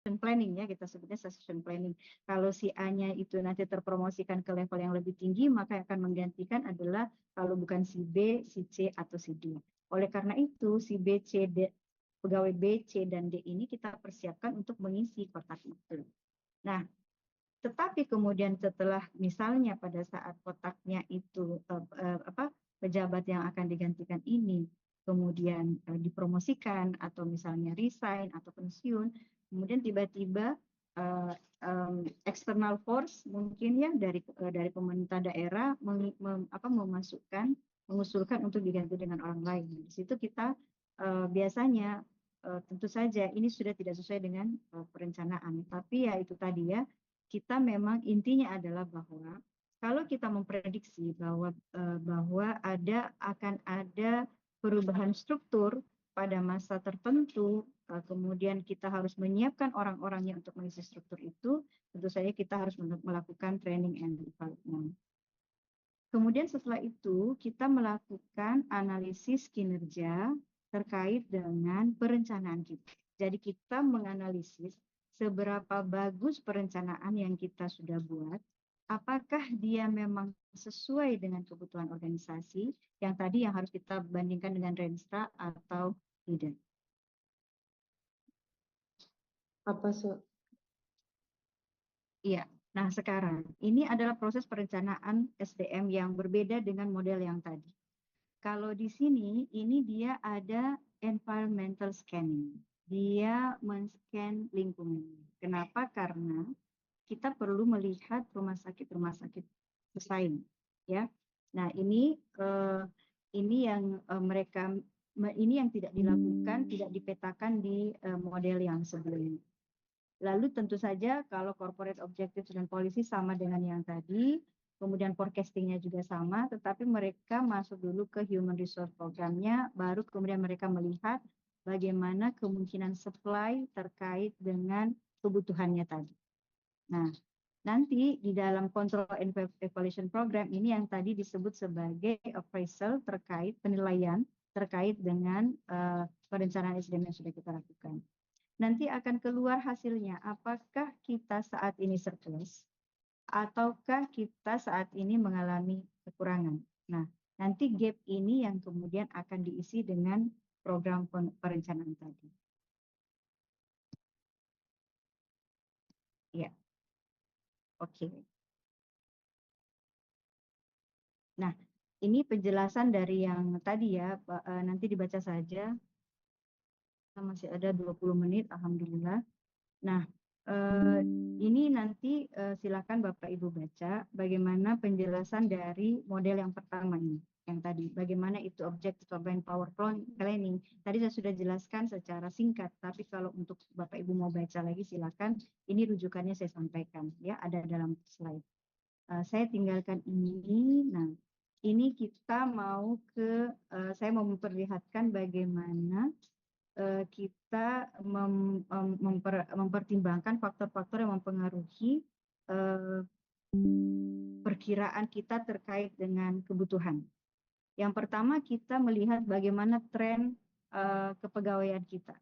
planning ya, kita sebutnya succession planning. Kalau si A-nya itu nanti terpromosikan ke level yang lebih tinggi, maka yang akan menggantikan adalah kalau bukan si B, si C atau si D. Oleh karena itu, si B, C, D, pegawai B, C, dan D ini kita persiapkan untuk mengisi kotak itu. Nah, tetapi kemudian setelah misalnya pada saat kotaknya itu pejabat yang akan digantikan ini kemudian dipromosikan atau misalnya resign atau pensiun, kemudian tiba-tiba external force mungkin ya dari pemerintah daerah mengusulkan untuk diganti dengan orang lain. Di situ kita biasanya tentu saja ini sudah tidak sesuai dengan perencanaan, tapi ya itu tadi ya, kita memang intinya adalah bahwa kalau kita memprediksi bahwa akan ada perubahan struktur pada masa tertentu, kemudian kita harus menyiapkan orang-orangnya untuk mengisi struktur itu, tentu saja kita harus melakukan training and development. Kemudian setelah itu kita melakukan analisis kinerja terkait dengan perencanaan kita. Jadi kita menganalisis seberapa bagus perencanaan yang kita sudah buat, apakah dia memang sesuai dengan kebutuhan organisasi yang tadi yang harus kita bandingkan dengan Renstra atau tidak. Apa Iya. Nah, sekarang ini adalah proses perencanaan SDM yang berbeda dengan model yang tadi. Kalau di sini, ini dia ada environmental scanning. Dia men-scan lingkungan. Kenapa? Karena kita perlu melihat rumah sakit bersaing, ya. Nah, ini yang tidak dilakukan, tidak dipetakan di model yang sebelumnya. Lalu tentu saja kalau corporate objectives dan policy sama dengan yang tadi, kemudian forecastingnya juga sama, tetapi mereka masuk dulu ke human resource programnya, baru kemudian mereka melihat bagaimana kemungkinan supply terkait dengan kebutuhannya tadi. Nah, nanti di dalam control and evaluation program ini yang tadi disebut sebagai appraisal terkait penilaian terkait dengan perencanaan SDM yang sudah kita lakukan. Nanti akan keluar hasilnya, apakah kita saat ini surplus, ataukah kita saat ini mengalami kekurangan. Nah, nanti gap ini yang kemudian akan diisi dengan program perencanaan tadi. Ya, oke. Nah, ini penjelasan dari yang tadi ya, nanti dibaca saja. Masih ada 20 menit, alhamdulillah. Nah, ini nanti silakan Bapak Ibu baca bagaimana penjelasan dari model yang pertama ini, yang tadi. Bagaimana itu objective and power planning. Tadi saya sudah jelaskan secara singkat, tapi kalau untuk Bapak Ibu mau baca lagi silakan. Ini rujukannya saya sampaikan, ya ada dalam slide. Saya tinggalkan ini. Nah, ini kita mau saya mau memperlihatkan bagaimana kita mempertimbangkan faktor-faktor yang mempengaruhi perkiraan kita terkait dengan kebutuhan. Yang pertama kita melihat bagaimana tren kepegawaian kita.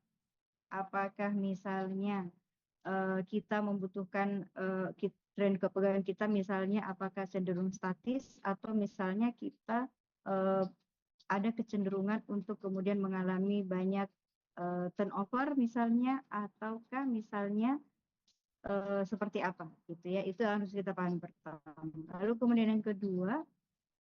Apakah misalnya kita membutuhkan tren kepegawaian kita misalnya apakah cenderung statis atau misalnya kita ada kecenderungan untuk kemudian mengalami banyak turnover misalnya, ataukah misalnya seperti apa gitu ya, itu harus kita pahami pertama. Lalu kemudian yang kedua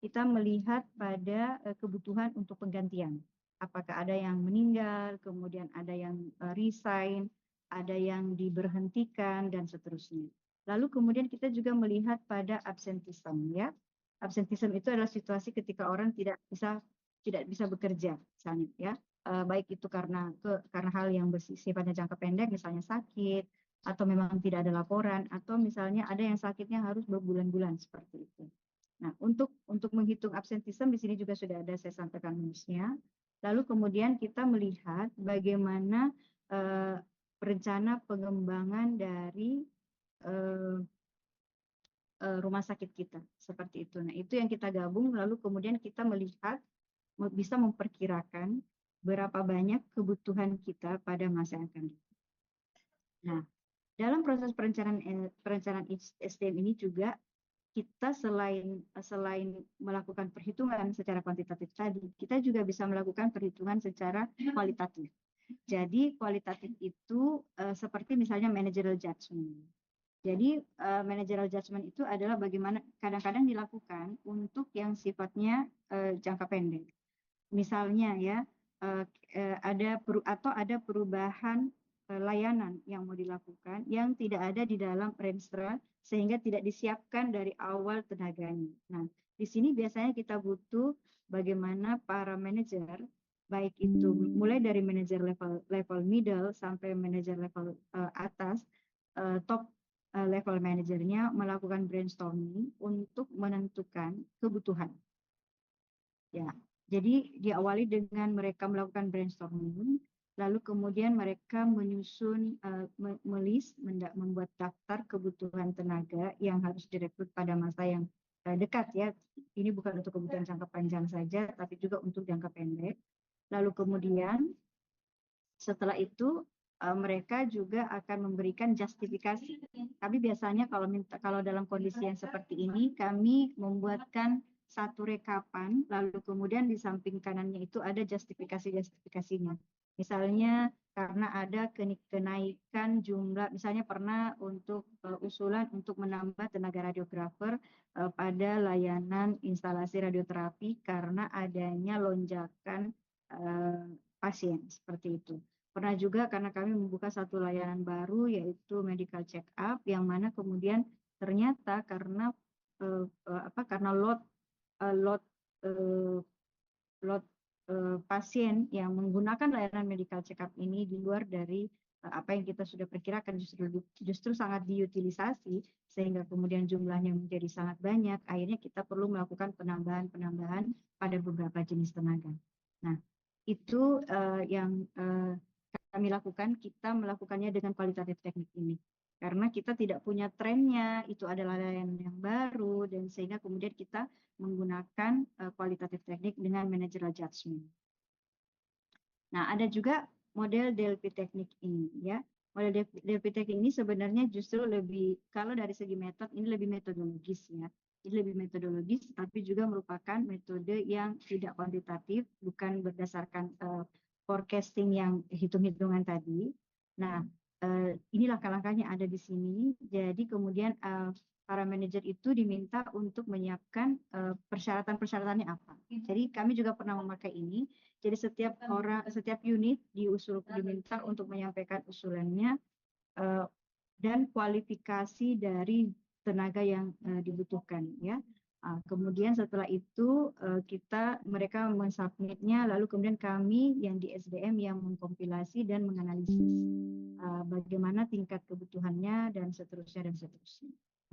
kita melihat pada kebutuhan untuk penggantian, apakah ada yang meninggal, kemudian ada yang resign, ada yang diberhentikan dan seterusnya. Lalu kemudian kita juga melihat pada absenteeism ya. Absenteeism itu adalah situasi ketika orang tidak bisa bekerja misalnya ya. Baik itu karena hal yang sifatnya jangka pendek misalnya sakit atau memang tidak ada laporan atau misalnya ada yang sakitnya harus berbulan-bulan seperti itu. Nah, untuk menghitung absenteeism di sini juga sudah ada saya sampaikan rumusnya. Lalu kemudian kita melihat bagaimana rencana pengembangan dari rumah sakit kita seperti itu. Nah, itu yang kita gabung lalu kemudian kita melihat bisa memperkirakan berapa banyak kebutuhan kita pada masa yang akan datang. Nah, Dalam proses perencanaan SDM ini juga kita selain melakukan perhitungan secara kuantitatif tadi, kita juga bisa melakukan perhitungan secara kualitatif. Jadi kualitatif itu seperti misalnya managerial judgment. Jadi managerial judgment itu adalah bagaimana kadang-kadang dilakukan untuk yang sifatnya jangka pendek. Misalnya ya ada perubahan layanan yang mau dilakukan yang tidak ada di dalam Renstra sehingga tidak disiapkan dari awal tenaganya. Nah, di sini biasanya kita butuh bagaimana para manajer baik itu mulai dari manajer level middle sampai manajer level atas top level manajernya melakukan brainstorming untuk menentukan kebutuhan. Ya, jadi diawali dengan mereka melakukan brainstorming, lalu kemudian mereka menyusun, membuat daftar kebutuhan tenaga yang harus direkrut pada masa yang dekat ya. Ini bukan untuk kebutuhan jangka panjang saja, tapi juga untuk jangka pendek. Lalu kemudian setelah itu mereka juga akan memberikan justifikasi. Tapi biasanya kalau dalam kondisi yang seperti ini, kami membuatkan satu rekapan, lalu kemudian di samping kanannya itu ada justifikasinya. Misalnya karena ada kenaikan jumlah, misalnya pernah untuk usulan untuk menambah tenaga radiografer pada layanan instalasi radioterapi karena adanya lonjakan pasien seperti itu. Pernah juga karena kami membuka satu layanan baru yaitu medical check up yang mana kemudian ternyata karena lot pasien yang menggunakan layanan medical check up ini di luar dari apa yang kita sudah perkirakan justru sangat diutilisasi sehingga kemudian jumlahnya menjadi sangat banyak, akhirnya kita perlu melakukan penambahan pada beberapa jenis tenaga. Nah, itu yang kami lakukan, kita melakukannya dengan kualitatif teknik ini. Karena kita tidak punya trennya, itu adalah layanan yang baru, dan sehingga kemudian kita menggunakan kualitatif teknik dengan managerial judgment. Nah, ada juga model DLP teknik ini, ya. Model DLP teknik ini sebenarnya justru lebih, kalau dari segi metode, ini lebih metodologis, ya. Ini lebih metodologis, tapi juga merupakan metode yang tidak kuantitatif, bukan berdasarkan forecasting yang hitung-hitungan tadi. Nah, ini langkah-langkahnya ada di sini. Jadi kemudian para manajer itu diminta untuk menyiapkan persyaratan-persyaratannya apa. Jadi kami juga pernah memakai ini. Jadi setiap unit diminta untuk menyampaikan usulannya dan kualifikasi dari tenaga yang dibutuhkan, ya. Kemudian setelah itu mereka mensubmitnya, lalu kemudian kami yang di SDM yang mengkompilasi dan menganalisis bagaimana tingkat kebutuhannya dan seterusnya.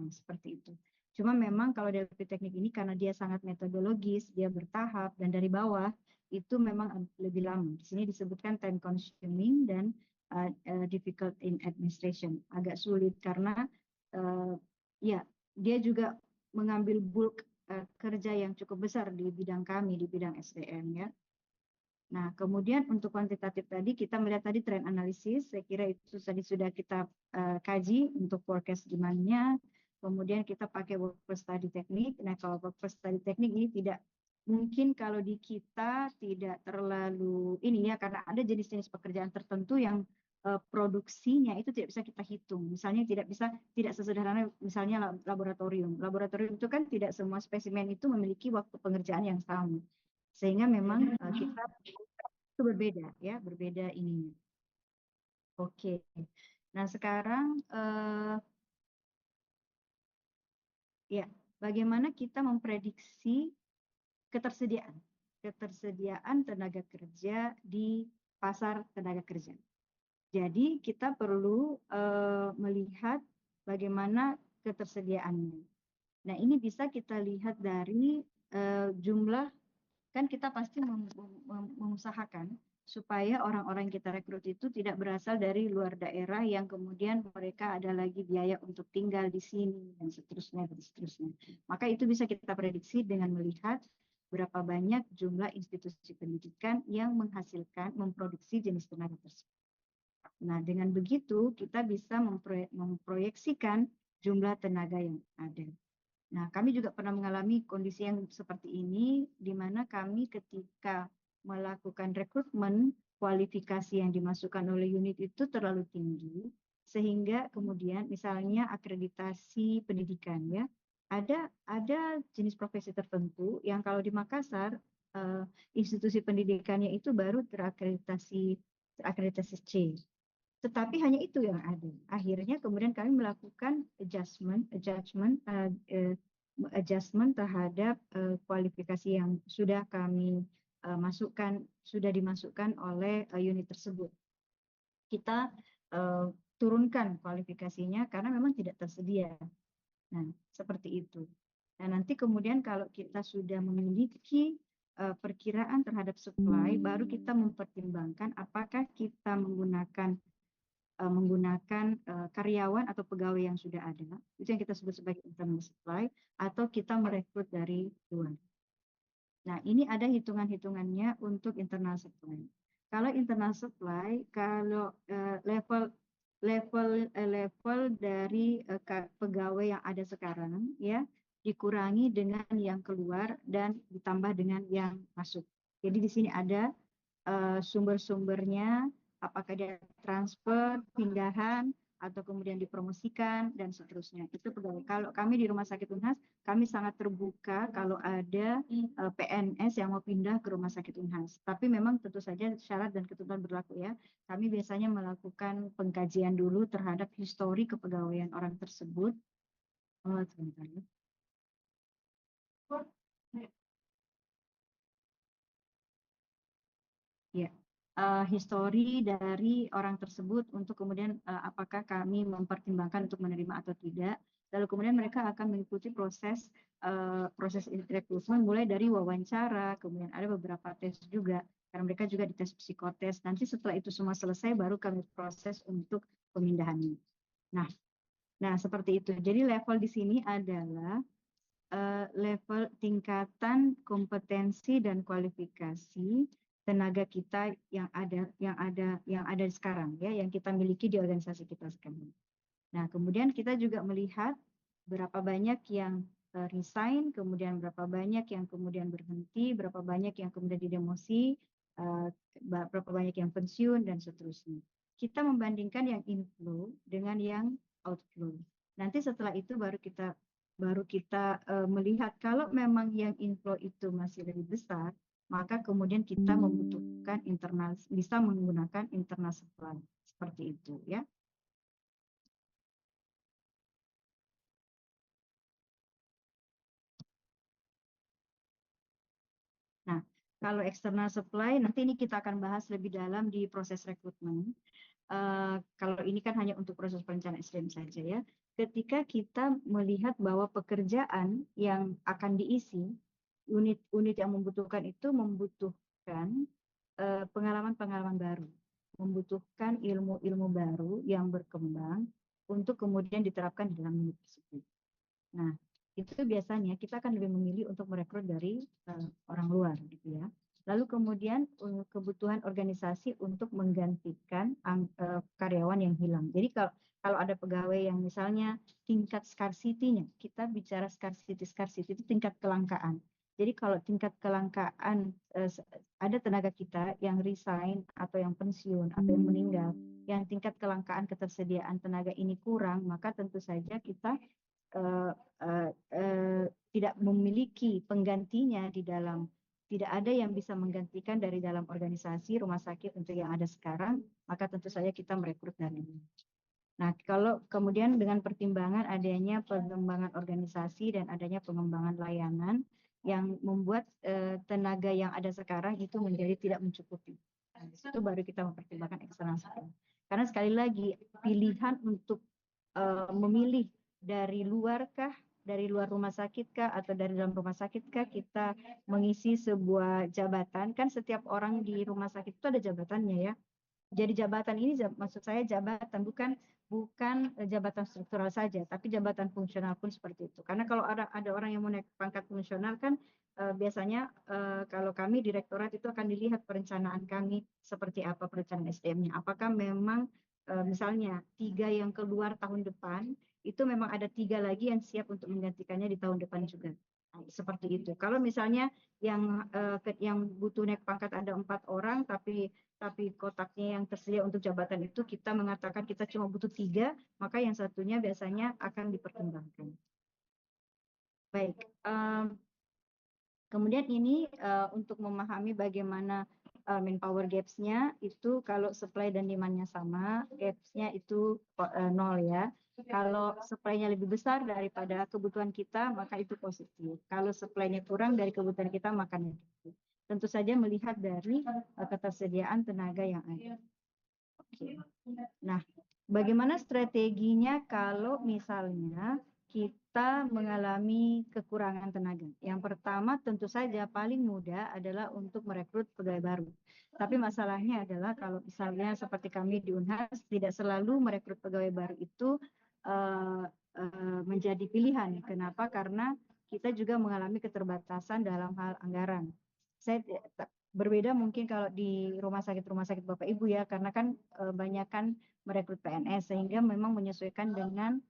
Nah, seperti itu. Cuma memang kalau DLP teknik ini karena dia sangat metodologis, dia bertahap dan dari bawah itu memang lebih lama. Di sini disebutkan time consuming dan difficult in administration, agak sulit karena ya dia juga mengambil bulk kerja yang cukup besar di bidang kami, di bidang SDM, ya. Nah, kemudian untuk kuantitatif tadi kita melihat tadi trend analisis, saya kira itu tadi sudah kita kaji untuk forecast demand-nya. Kemudian kita pakai workforce study teknik. Nah, kalau workforce study teknik ini tidak mungkin kalau di kita tidak terlalu ini ya, karena ada jenis-jenis pekerjaan tertentu yang produksinya itu tidak bisa kita hitung. Misalnya tidak sesederhana misalnya laboratorium. Laboratorium itu kan tidak semua spesimen itu memiliki waktu pengerjaan yang sama. Sehingga memang kita itu berbeda ya, berbeda ininya. Oke. Nah, sekarang ya, bagaimana kita memprediksi ketersediaan tenaga kerja di pasar tenaga kerja. Jadi kita perlu melihat bagaimana ketersediaannya. Nah, ini bisa kita lihat dari jumlah, kan kita pasti mengusahakan supaya orang-orang yang kita rekrut itu tidak berasal dari luar daerah yang kemudian mereka ada lagi biaya untuk tinggal di sini dan seterusnya. Maka itu bisa kita prediksi dengan melihat berapa banyak jumlah institusi pendidikan yang memproduksi jenis tenaga tersebut. Nah, dengan begitu kita bisa memproyeksikan jumlah tenaga yang ada. Nah, kami juga pernah mengalami kondisi yang seperti ini, di mana kami ketika melakukan rekrutmen, kualifikasi yang dimasukkan oleh unit itu terlalu tinggi, sehingga kemudian misalnya akreditasi pendidikan ya, ada jenis profesi tertentu yang kalau di Makassar institusi pendidikannya itu baru terakreditasi akreditasi C. Tetapi hanya itu yang ada. Akhirnya kemudian kami melakukan adjustment terhadap kualifikasi yang sudah kami masukkan, sudah dimasukkan oleh unit tersebut. Kita turunkan kualifikasinya karena memang tidak tersedia. Nah, seperti itu. Nah, nanti kemudian kalau kita sudah memiliki perkiraan terhadap supply, baru kita mempertimbangkan apakah kita menggunakan karyawan atau pegawai yang sudah ada, itu yang kita sebut sebagai internal supply, atau kita merekrut dari luar. Nah, ini ada hitungan-hitungannya untuk internal supply. Kalau internal supply, kalau level dari pegawai yang ada sekarang, ya, dikurangi dengan yang keluar dan ditambah dengan yang masuk. Jadi di sini ada sumber-sumbernya, apakah dia transfer, pindahan, atau kemudian dipromosikan, dan seterusnya. Itu pegawai. Kalau kami di Rumah Sakit Unhas, kami sangat terbuka kalau ada PNS yang mau pindah ke Rumah Sakit Unhas. Tapi memang tentu saja syarat dan ketentuan berlaku ya. Kami biasanya melakukan pengkajian dulu terhadap histori kepegawaian orang tersebut. Sebentar ya. Ya, histori dari orang tersebut untuk kemudian apakah kami mempertimbangkan untuk menerima atau tidak. Lalu kemudian mereka akan mengikuti proses rekrutmen mulai dari wawancara, kemudian ada beberapa tes juga karena mereka juga dites psikotes. Nanti setelah itu semua selesai baru kami proses untuk pemindahannya. Nah, seperti itu. Jadi level di sini adalah level tingkatan kompetensi dan kualifikasi tenaga kita yang ada sekarang ya, yang kita miliki di organisasi kita sekarang. Nah, kemudian kita juga melihat berapa banyak yang resign, kemudian berapa banyak yang kemudian berhenti, berapa banyak yang kemudian didemosi, berapa banyak yang pensiun dan seterusnya. Kita membandingkan yang inflow dengan yang outflow. Nanti setelah itu baru kita melihat kalau memang yang inflow itu masih lebih besar, maka kemudian kita membutuhkan bisa menggunakan internal supply seperti itu ya. Nah, kalau external supply nanti ini kita akan bahas lebih dalam di proses rekrutmen. Kalau ini kan hanya untuk proses perencanaan SDM saja ya. Ketika kita melihat bahwa pekerjaan yang akan diisi, unit-unit yang membutuhkan itu membutuhkan pengalaman-pengalaman baru, membutuhkan ilmu-ilmu baru yang berkembang untuk kemudian diterapkan di dalam unit tersebut. Nah, itu biasanya kita akan lebih memilih untuk merekrut dari orang luar, gitu ya. Lalu kemudian kebutuhan organisasi untuk menggantikan karyawan yang hilang. Jadi kalau ada pegawai yang misalnya tingkat scarcity-nya, kita bicara scarcity itu tingkat kelangkaan. Jadi kalau tingkat kelangkaan ada tenaga kita yang resign atau yang pensiun atau yang meninggal, yang tingkat kelangkaan ketersediaan tenaga ini kurang, maka tentu saja kita tidak memiliki penggantinya di dalam, tidak ada yang bisa menggantikan dari dalam organisasi rumah sakit untuk yang ada sekarang, maka tentu saja kita merekrut dari ini. Nah, kalau kemudian dengan pertimbangan adanya pengembangan organisasi dan adanya pengembangan layanan yang membuat tenaga yang ada sekarang itu menjadi tidak mencukupi. Nah, itu baru kita mempertimbangkan eksternal supply. Karena sekali lagi pilihan untuk memilih dari luarkah, dari luar rumah sakit kah, atau dari dalam rumah sakit kah kita mengisi sebuah jabatan. Kan setiap orang di rumah sakit itu ada jabatannya ya. Jadi jabatan ini maksud saya jabatan bukan jabatan struktural saja, tapi jabatan fungsional pun seperti itu. Karena kalau ada orang yang mau naik pangkat fungsional kan biasanya kalau kami direktorat itu akan dilihat perencanaan kami seperti apa perencanaan SDM-nya. Apakah memang misalnya 3 yang keluar tahun depan, itu memang ada 3 lagi yang siap untuk menggantikannya di tahun depan juga. Nah, seperti itu. Kalau misalnya yang butuh naik pangkat ada 4 orang, tapi kotaknya yang tersedia untuk jabatan itu kita mengatakan kita cuma butuh 3, maka yang satunya biasanya akan dipertimbangkan. Baik, kemudian ini untuk memahami bagaimana manpower gaps-nya itu kalau supply dan demand-nya sama, gaps-nya itu nol ya. Kalau supply-nya lebih besar daripada kebutuhan kita, maka itu positif. Kalau supply-nya kurang dari kebutuhan kita, maka negatif. Tentu saja melihat dari ketersediaan tenaga yang ada. Oke. Nah, bagaimana strateginya kalau misalnya kita mengalami kekurangan tenaga? Yang pertama tentu saja paling mudah adalah untuk merekrut pegawai baru. Tapi masalahnya adalah kalau misalnya seperti kami di Unhas tidak selalu merekrut pegawai baru itu menjadi pilihan. Kenapa? Karena kita juga mengalami keterbatasan dalam hal anggaran. Saya berbeda mungkin kalau di rumah sakit Bapak Ibu ya, karena kan banyak kan merekrut PNS sehingga memang menyesuaikan dengan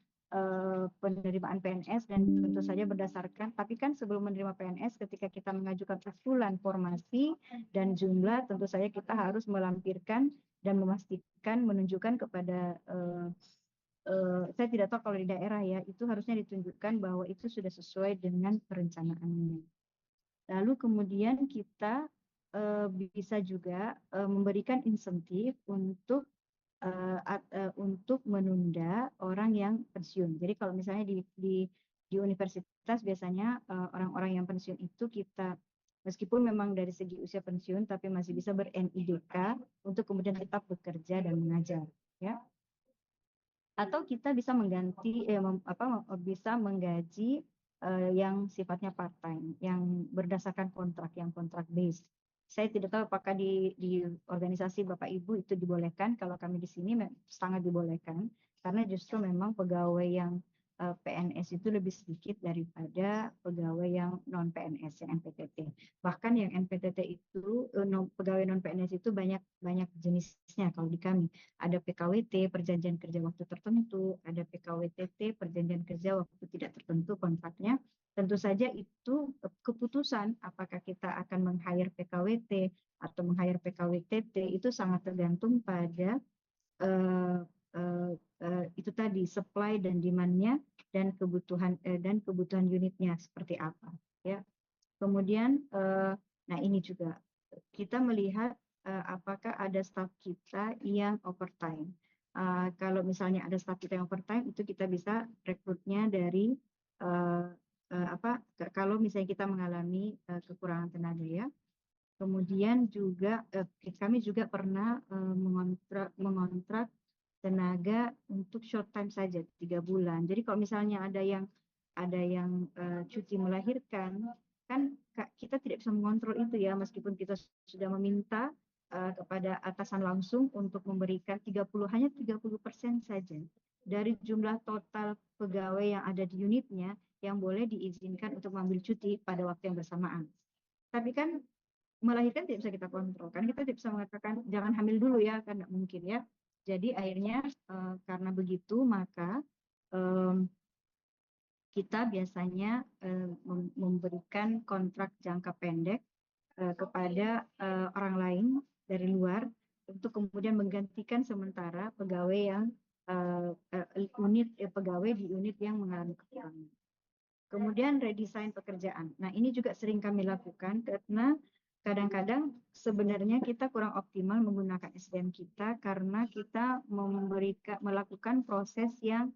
penerimaan PNS dan tentu saja berdasarkan, tapi kan sebelum menerima PNS ketika kita mengajukan usulan formasi dan jumlah, tentu saja kita harus melampirkan dan memastikan menunjukkan kepada saya tidak tahu kalau di daerah ya, itu harusnya ditunjukkan bahwa itu sudah sesuai dengan perencanaannya. Lalu kemudian kita bisa juga memberikan insentif untuk menunda orang yang pensiun. Jadi kalau misalnya di universitas biasanya orang-orang yang pensiun itu kita meskipun memang dari segi usia pensiun tapi masih bisa ber-NIDK untuk kemudian tetap bekerja dan mengajar, ya. Atau kita bisa mengganti bisa menggaji yang sifatnya part time, yang berdasarkan kontrak, yang kontrak base. Saya tidak tahu apakah di organisasi Bapak Ibu itu dibolehkan. Kalau kami di sini sangat dibolehkan karena justru memang pegawai yang PNS itu lebih sedikit daripada pegawai yang non PNS yang NPTT. Bahkan yang NPTT itu pegawai non PNS itu banyak jenisnya kalau di kami. Ada PKWT perjanjian kerja waktu tertentu, ada PKWTT perjanjian kerja waktu tidak tertentu kontraknya. Tentu saja itu keputusan apakah kita akan meng-hire PKWT atau meng-hire PKWTT itu sangat tergantung pada itu tadi supply dan demand-nya dan kebutuhan unitnya seperti apa, ya. Kemudian nah ini juga kita melihat apakah ada staf kita yang overtime. Kalau misalnya ada staf kita yang overtime itu kita bisa rekrutnya dari kalau misalnya kita mengalami kekurangan tenaga, ya. Kemudian juga kami juga pernah mengontrak tenaga untuk short time saja 3 bulan. Jadi kalau misalnya ada yang cuti melahirkan, kan kita tidak bisa mengontrol itu ya, meskipun kita sudah meminta kepada atasan langsung untuk memberikan hanya 30% saja dari jumlah total pegawai yang ada di unitnya yang boleh diizinkan untuk mengambil cuti pada waktu yang bersamaan. Tapi kan melahirkan tidak bisa kita kontrol, kan kita tidak bisa mengatakan jangan hamil dulu ya, kan tidak mungkin ya. Jadi akhirnya karena begitu maka kita biasanya memberikan kontrak jangka pendek kepada orang lain dari luar untuk kemudian menggantikan sementara pegawai yang pegawai di unit yang mengalami kekurangan. Kemudian redesign pekerjaan. Nah ini juga sering kami lakukan karena kadang-kadang sebenarnya kita kurang optimal menggunakan SDM kita karena kita melakukan proses yang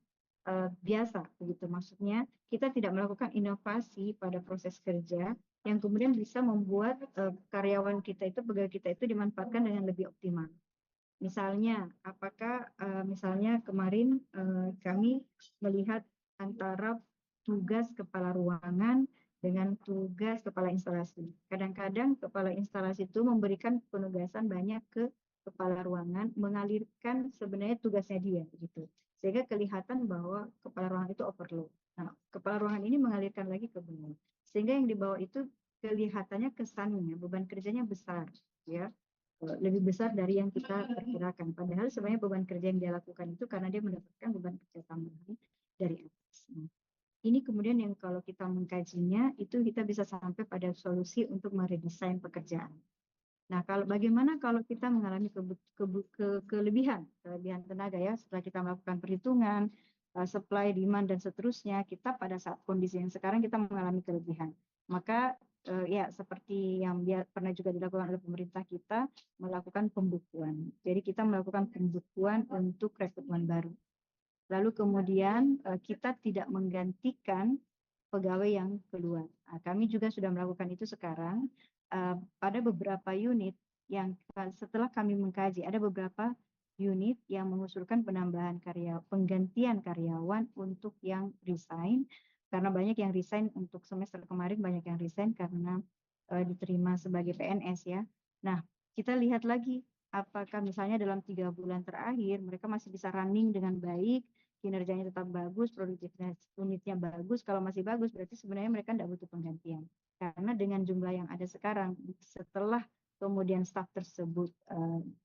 biasa, begitu. Maksudnya kita tidak melakukan inovasi pada proses kerja yang kemudian bisa membuat karyawan kita itu, pegawai kita itu dimanfaatkan dengan lebih optimal. Misalnya, apakah misalnya kemarin kami melihat antara tugas kepala ruangan dengan tugas kepala instalasi. Kadang-kadang kepala instalasi itu memberikan penugasan banyak ke kepala ruangan, mengalirkan sebenarnya tugasnya dia, gitu. Sehingga kelihatan bahwa kepala ruangan itu overload. Nah, kepala ruangan ini mengalirkan lagi ke bawah. Sehingga yang di bawah itu kelihatannya kesannya beban kerjanya besar, ya. lebih besar dari yang kita perkirakan. Padahal sebenarnya beban kerja yang dia lakukan itu karena dia mendapatkan beban kerja tambahan dari atas. Nah, ini kemudian yang kalau kita mengkajinya itu kita bisa sampai pada solusi untuk meredesain pekerjaan. Nah, bagaimana kalau kita mengalami kelebihan tenaga ya setelah kita melakukan perhitungan supply, demand dan seterusnya, kita pada saat kondisi yang sekarang kita mengalami kelebihan. Maka ya seperti yang pernah juga dilakukan oleh pemerintah kita melakukan pembukuan. Jadi kita melakukan pembukuan untuk rekrutmen baru. Lalu kemudian kita tidak menggantikan pegawai yang keluar. Nah, kami juga sudah melakukan itu sekarang pada beberapa unit yang setelah kami mengkaji, ada beberapa unit yang mengusulkan penggantian karyawan untuk yang resign, karena banyak yang resign untuk semester kemarin, banyak yang resign karena diterima sebagai PNS ya. Nah, kita lihat lagi apakah misalnya dalam 3 bulan terakhir mereka masih bisa running dengan baik, kinerjanya tetap bagus, produktivitas unitnya bagus. Kalau masih bagus berarti sebenarnya mereka tidak butuh penggantian. Karena dengan jumlah yang ada sekarang, setelah kemudian staff tersebut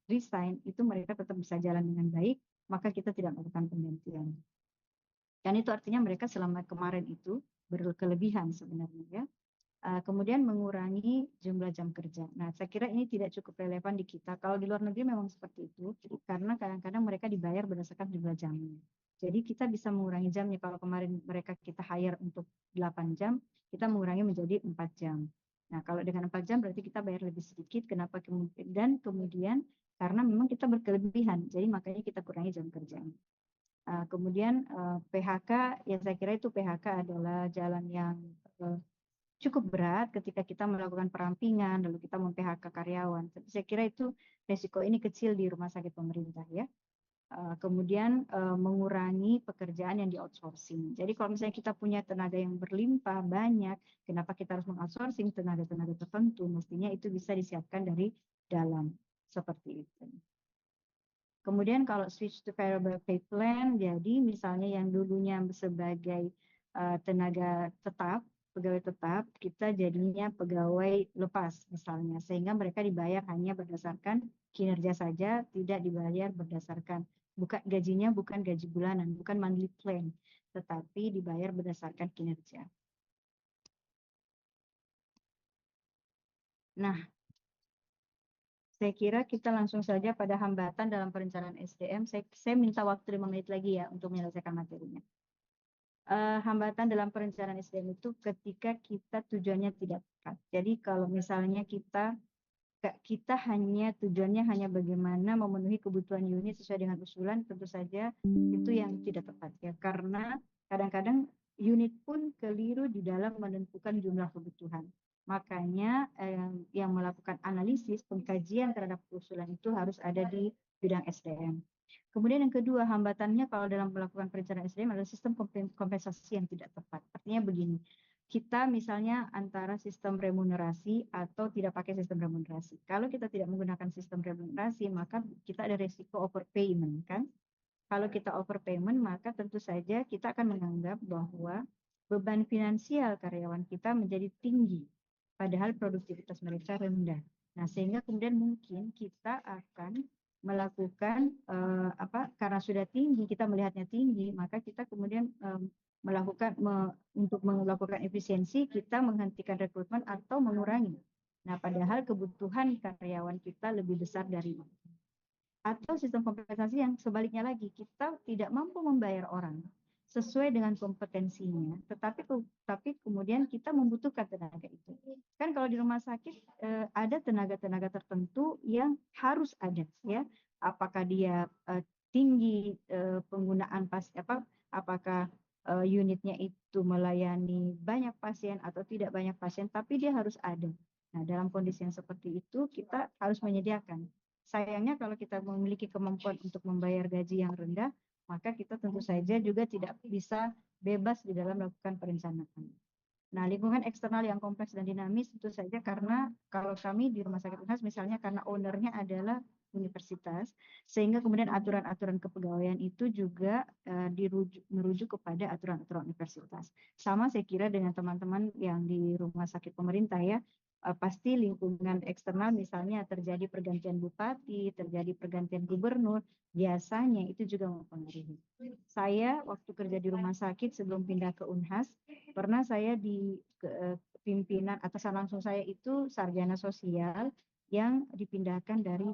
resign, itu mereka tetap bisa jalan dengan baik, maka kita tidak melakukan penggantian. Dan itu artinya mereka selama kemarin itu berkelebihan sebenarnya ya. Kemudian mengurangi jumlah jam kerja. Nah, saya kira ini tidak cukup relevan di kita. Kalau di luar negeri memang seperti itu, karena kadang-kadang mereka dibayar berdasarkan jumlah jamnya. Jadi kita bisa mengurangi jamnya. Kalau kemarin mereka kita hire untuk 8 jam, kita mengurangi menjadi 4 jam. Nah, kalau dengan 4 jam berarti kita bayar lebih sedikit. Kenapa? Dan kemudian karena memang kita berkelebihan, jadi makanya kita kurangi jam kerjanya. Kemudian PHK, ya saya kira itu PHK adalah jalan yang cukup berat ketika kita melakukan perampingan, lalu kita mem-PHK karyawan. Saya kira itu resiko ini kecil di rumah sakit pemerintah ya. Kemudian mengurangi pekerjaan yang di-outsourcing. Jadi kalau misalnya kita punya tenaga yang berlimpah, banyak, kenapa kita harus meng-outsourcing tenaga-tenaga tertentu? Mestinya itu bisa disiapkan dari dalam, seperti itu. Kemudian kalau switch to variable pay plan, jadi misalnya yang dulunya sebagai tenaga tetap, pegawai tetap, kita jadinya pegawai lepas misalnya, sehingga mereka dibayar hanya berdasarkan kinerja saja, tidak dibayar berdasarkan gajinya bukan gaji bulanan, bukan monthly plan, tetapi dibayar berdasarkan kinerja. Nah, saya kira kita langsung saja pada hambatan dalam perencanaan SDM. Saya minta waktu 5 menit lagi ya untuk menyelesaikan materinya. Hambatan dalam perencanaan SDM itu ketika kita tujuannya tidak tepat. Jadi kalau misalnya kita tujuannya hanya bagaimana memenuhi kebutuhan unit sesuai dengan usulan, tentu saja itu yang tidak tepat ya. Karena kadang-kadang unit pun keliru di dalam menentukan jumlah kebutuhan. Makanya yang melakukan analisis, pengkajian terhadap usulan itu harus ada di bidang SDM. Kemudian yang kedua, hambatannya kalau dalam melakukan perencanaan SDM adalah sistem kompensasi yang tidak tepat. Artinya begini, kita misalnya antara sistem remunerasi atau tidak pakai sistem remunerasi. Kalau kita tidak menggunakan sistem remunerasi, maka kita ada resiko overpayment, kan? Kalau kita overpayment, maka tentu saja kita akan menganggap bahwa beban finansial karyawan kita menjadi tinggi, padahal produktivitas mereka rendah. Nah, sehingga kemudian mungkin kita akan melakukan karena sudah tinggi, kita melihatnya tinggi, maka kita kemudian untuk melakukan efisiensi, kita menghentikan rekrutmen atau mengurangi. Nah, padahal kebutuhan karyawan kita lebih besar dari itu. Atau sistem kompensasi yang sebaliknya lagi, kita tidak mampu membayar orang sesuai dengan kompetensinya, tapi kemudian kita membutuhkan tenaga itu. Kan kalau di rumah sakit ada tenaga-tenaga tertentu yang harus ada, ya. Apakah dia tinggi penggunaan apakah unitnya itu melayani banyak pasien atau tidak banyak pasien, tapi dia harus ada. Nah, dalam kondisi yang seperti itu kita harus menyediakan. Sayangnya kalau kita memiliki kemampuan untuk membayar gaji yang rendah, maka kita tentu saja juga tidak bisa bebas di dalam melakukan perencanaan. Nah, lingkungan eksternal yang kompleks dan dinamis itu saja karena kalau kami di Rumah Sakit Unhas misalnya karena ownernya adalah universitas, sehingga kemudian aturan-aturan kepegawaian itu juga merujuk kepada aturan-aturan universitas. Sama saya kira dengan teman-teman yang di rumah sakit pemerintah ya, pasti lingkungan eksternal misalnya terjadi pergantian bupati, terjadi pergantian gubernur, biasanya itu juga mempengaruhi. Saya waktu kerja di rumah sakit sebelum pindah ke Unhas, pernah saya di pimpinan atasan langsung saya itu sarjana sosial yang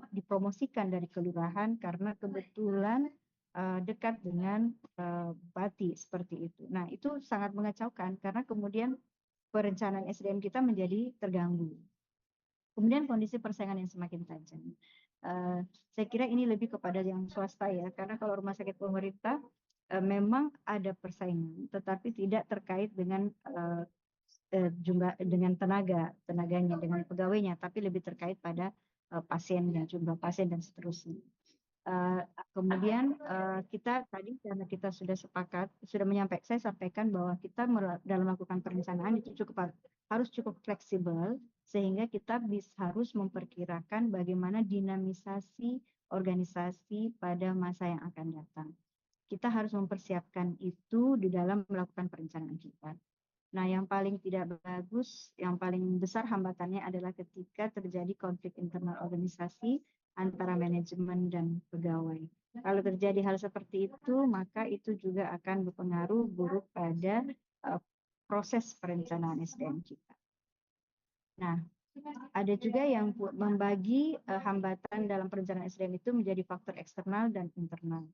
dipromosikan dari kelurahan karena kebetulan dekat dengan bupati seperti itu. Nah, itu sangat mengacaukan karena kemudian perencanaan SDM kita menjadi terganggu. Kemudian kondisi persaingan yang semakin tajam. Saya kira ini lebih kepada yang swasta ya, karena kalau rumah sakit pemerintah memang ada persaingan, tetapi tidak terkait dengan jumlah dengan tenaganya, dengan pegawainya, tapi lebih terkait pada pasiennya, jumlah pasien dan seterusnya. Kemudian kita tadi karena kita sudah sepakat, saya sampaikan bahwa kita dalam melakukan perencanaan itu harus cukup fleksibel sehingga kita harus memperkirakan bagaimana dinamisasi organisasi pada masa yang akan datang. Kita harus mempersiapkan itu di dalam melakukan perencanaan kita. Nah, yang paling tidak bagus, yang paling besar hambatannya adalah ketika terjadi konflik internal organisasi antara manajemen dan pegawai. Kalau terjadi hal seperti itu, maka itu juga akan berpengaruh buruk pada proses perencanaan SDM kita. Nah, ada juga yang membagi hambatan dalam perencanaan SDM itu menjadi faktor eksternal dan internal.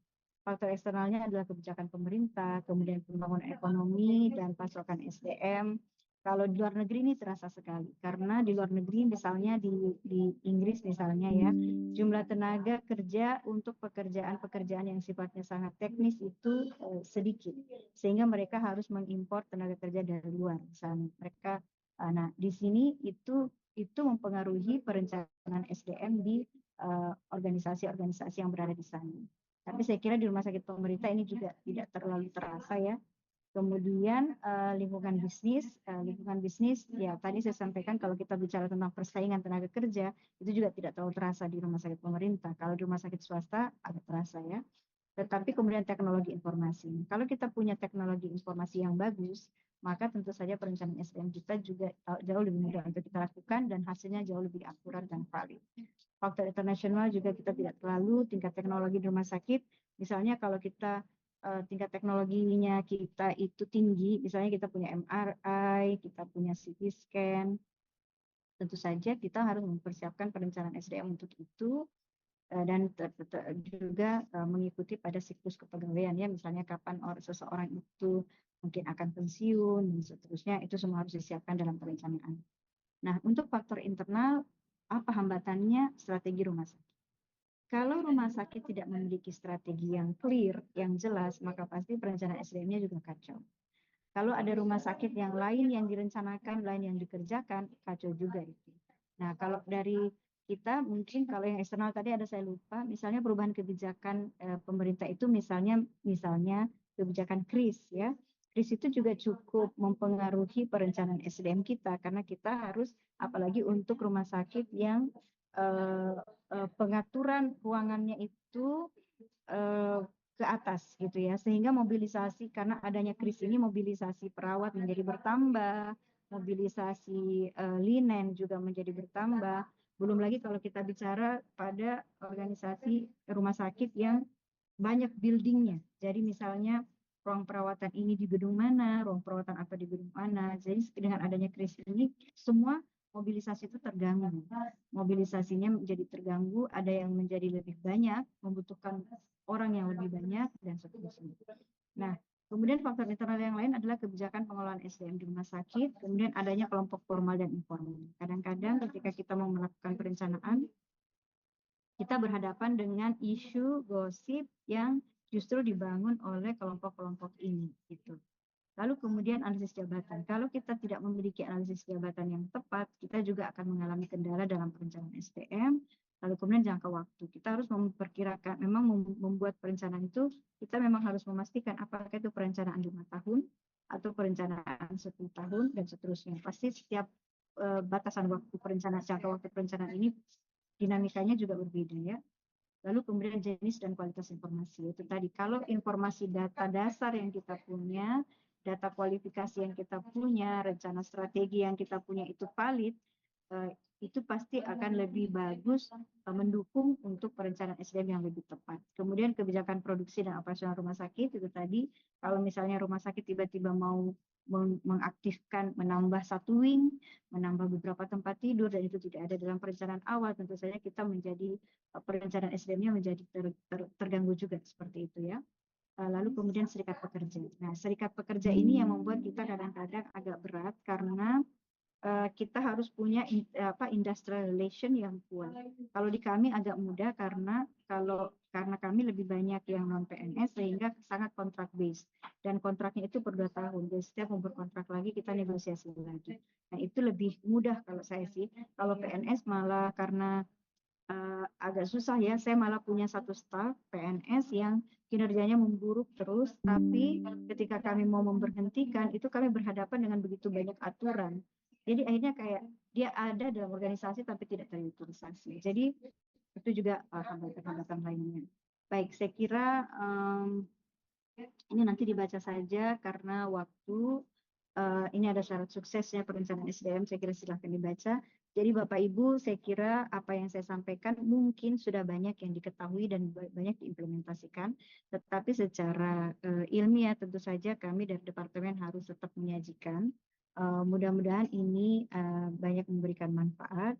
Faktor eksternalnya adalah kebijakan pemerintah, kemudian pembangunan ekonomi dan pasokan SDM. Kalau di luar negeri ini terasa sekali, karena di luar negeri misalnya di Inggris misalnya ya, jumlah tenaga kerja untuk pekerjaan-pekerjaan yang sifatnya sangat teknis itu sedikit, sehingga mereka harus mengimpor tenaga kerja dari luar. Misalnya mereka, nah di sini itu mempengaruhi perencanaan SDM di organisasi-organisasi yang berada di sana. Tapi saya kira di rumah sakit pemerintah ini juga tidak terlalu terasa ya. Kemudian lingkungan bisnis ya tadi saya sampaikan kalau kita bicara tentang persaingan tenaga kerja itu juga tidak terlalu terasa di rumah sakit pemerintah. Kalau di rumah sakit swasta agak terasa ya. Tetapi kemudian teknologi informasi. Kalau kita punya teknologi informasi yang bagus, maka tentu saja perencanaan SDM kita juga jauh lebih mudah untuk kita lakukan dan hasilnya jauh lebih akurat dan valid. Faktor internasional juga kita tidak terlalu tingkat teknologi di rumah sakit. Misalnya kalau kita tingkat teknologinya kita itu tinggi, misalnya kita punya MRI, kita punya CT scan, tentu saja kita harus mempersiapkan perencanaan SDM untuk itu dan juga mengikuti pada siklus kepegawaian ya, misalnya kapan seseorang itu mungkin akan pensiun dan seterusnya, itu semua harus disiapkan dalam perencanaan. Nah, untuk faktor internal, apa hambatannya? Strategi rumah sakit. Kalau rumah sakit tidak memiliki strategi yang clear, yang jelas, maka pasti perencanaan SDM-nya juga kacau. Kalau ada rumah sakit yang lain yang direncanakan, lain yang dikerjakan, kacau juga itu. Nah, kalau dari kita mungkin kalau yang eksternal tadi ada saya lupa, misalnya perubahan kebijakan pemerintah itu misalnya kebijakan KRIS ya. KRIS itu juga cukup mempengaruhi perencanaan SDM kita karena kita harus apalagi untuk rumah sakit yang pengaturan ruangannya itu ke atas gitu ya, sehingga mobilisasi karena adanya krisis ini mobilisasi perawat menjadi bertambah, mobilisasi linen juga menjadi bertambah. Belum lagi kalau kita bicara pada organisasi rumah sakit yang banyak buildingnya. Jadi misalnya ruang perawatan ini di gedung mana, ruang perawatan apa di gedung mana. Jadi dengan adanya krisis ini semua mobilisasi itu terganggu. Mobilisasinya menjadi terganggu, ada yang menjadi lebih banyak, membutuhkan orang yang lebih banyak, dan seterusnya. Nah, kemudian faktor internal yang lain adalah kebijakan pengelolaan SDM di rumah sakit, kemudian adanya kelompok formal dan informal. Kadang-kadang ketika kita mau melakukan perencanaan, kita berhadapan dengan isu gosip yang justru dibangun oleh kelompok-kelompok ini. Gitu. Lalu kemudian analisis jabatan. Kalau kita tidak memiliki analisis jabatan yang tepat, kita juga akan mengalami kendala dalam perencanaan SDM. Lalu kemudian jangka waktu. Kita harus memperkirakan, memang membuat perencanaan itu, kita memang harus memastikan apakah itu perencanaan 5 tahun, atau perencanaan 10 tahun, dan seterusnya. Pasti setiap batasan waktu perencanaan, jangka waktu perencanaan ini, dinamikanya juga berbeda ya. Lalu kemudian jenis dan kualitas informasi. Itu tadi, kalau informasi data dasar yang kita punya, data kualifikasi yang kita punya, rencana strategi yang kita punya itu valid, eee, itu pasti akan lebih bagus, mendukung untuk perencanaan SDM yang lebih tepat. Kemudian kebijakan produksi dan operasional rumah sakit itu tadi, kalau misalnya rumah sakit tiba-tiba mau mengaktifkan menambah satu wing, menambah beberapa tempat tidur dan itu tidak ada dalam perencanaan awal, tentu saja kita menjadi, perencanaan SDM-nya menjadi terganggu juga seperti itu ya. Lalu kemudian serikat pekerja. Nah, serikat pekerja ini yang membuat kita kadang-kadang agak berat karena kita harus punya industrial relation yang kuat. Kalau di kami agak mudah karena kami lebih banyak yang non PNS sehingga sangat kontrak based dan kontraknya itu per 2 tahun. Jadi setiap mau berkontrak lagi kita negosiasi lagi. Nah, itu lebih mudah kalau saya sih. Kalau PNS malah karena agak susah ya, saya malah punya satu staf PNS yang kinerjanya memburuk terus, tapi ketika kami mau memberhentikan, itu kami berhadapan dengan begitu banyak aturan. Jadi akhirnya kayak dia ada dalam organisasi tapi tidak terutilisasi. Jadi itu juga hambatan-hambatan lainnya. Baik, saya kira ini nanti dibaca saja karena waktu. Ini ada syarat suksesnya perencanaan SDM, saya kira silahkan dibaca. Jadi Bapak Ibu, saya kira apa yang saya sampaikan mungkin sudah banyak yang diketahui dan banyak diimplementasikan, tetapi secara ilmiah tentu saja kami dari departemen harus tetap menyajikan. Mudah-mudahan ini banyak memberikan manfaat.